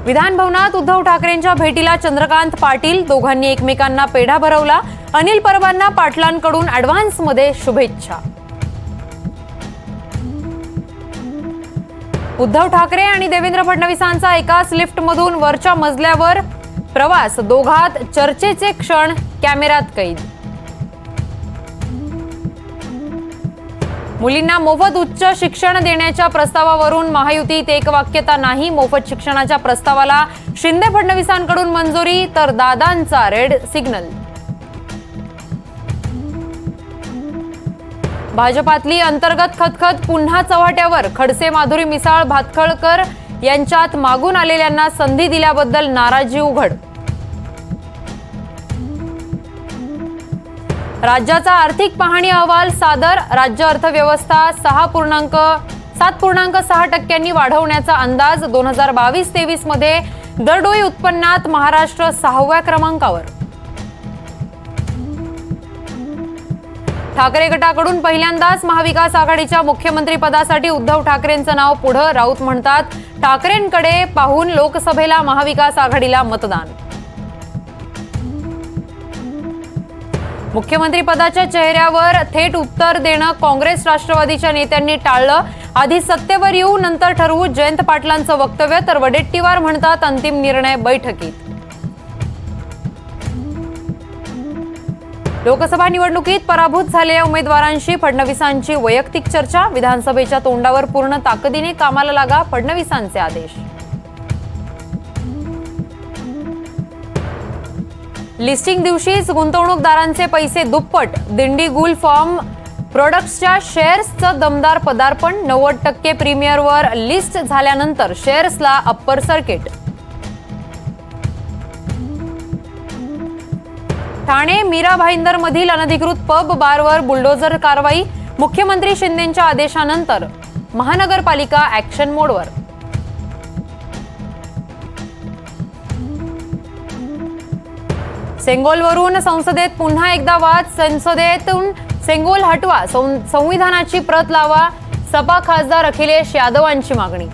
विधान भवनात उद्धव ठाकरेंच्या भेटीला चंद्रकांत पाटील, दोघांनी एकमेकांना पेढा भरवला. अनिल परबांना पाटलांकडून ॲडव्हान्समध्ये शुभेच्छा. उद्धव ठाकरे आणि देवेंद्र फडणवीसांचा एकाच लिफ्टमधून वरच्या मजल्यावर प्रवास, दोघात चर्चेचे क्षण कॅमेऱ्यात कैद. मुलींना मोफत उच्च शिक्षण देण्याच्या प्रस्तावावरून महायुतीत एकवाक्यता नाही. मोफत शिक्षणाच्या प्रस्तावाला शिंदे फडणवीसांकडून मंजुरी, तर दादांचा रेड सिग्नल. भाजपातली अंतर्गत खतखत पुन्हा चव्हाट्यावर. खडसे, माधुरी मिसाळ, भातखळकर यांच्यात मागून आलेल्यांना संधी दिल्याबद्दल नाराजी उघड. राज्याचा आर्थिक पाहणी अहवाल सादर. राज्य अर्थव्यवस्था 7.6% वाढवण्याचा अंदाज. 2022-23 मध्ये दरडोई उत्पन्नात महाराष्ट्र 6व्या क्रमांकावर. ठाकरे गटाकडून पहिल्यांदाच महाविकास आघाडीच्या मुख्यमंत्री पदासाठी उद्धव ठाकरेंचं नाव पुढं. राऊत म्हणतात, ठाकरेंकडे पाहून लोकसभेला महाविकास आघाडीला मतदान. मुख्यमंत्री पदाच्या चेहऱ्यावर थेट उत्तर देणं काँग्रेस राष्ट्रवादीच्या नेत्यांनी टाळलं. आधी सत्तेवर येऊ, नंतर ठरवू, जयंत पाटलांचं वक्तव्य. तर वडेट्टीवार म्हणतात, अंतिम निर्णय बैठकीत. लोकसभा निवडणुकीत पराभूत झालेल्या उमेदवारांशी फडणवीसांची वैयक्तिक चर्चा. विधानसभेच्या तोंडावर पूर्ण ताकदीने कामाला लागा, फडणवीसांचे आदेश. लिस्टिंग दिवशीच गुंतवणूकदारांचे पैसे दुप्पट. दिंडी गुल फार्म प्रोडक्ट्सच्या शेअर्सचं दमदार पदार्पण. 90% प्रीमियरवर लिस्ट झाल्यानंतर शेअर्सला अप्पर सर्किट. ठाणे मीरा भाईंदर मधील अनधिकृत पब बारवर बुलडोझर कारवाई. मुख्यमंत्री शिंदेंच्या आदेशानंतर महानगरपालिका ऍक्शन मोडवर. सेंगोलवरून संसदेत पुन्हा एकदा वाद. संसदेतून सेंगोल हटवा, संविधानाची प्रत लावा. सपा खासदार अखिलेश यादवांची मागणी.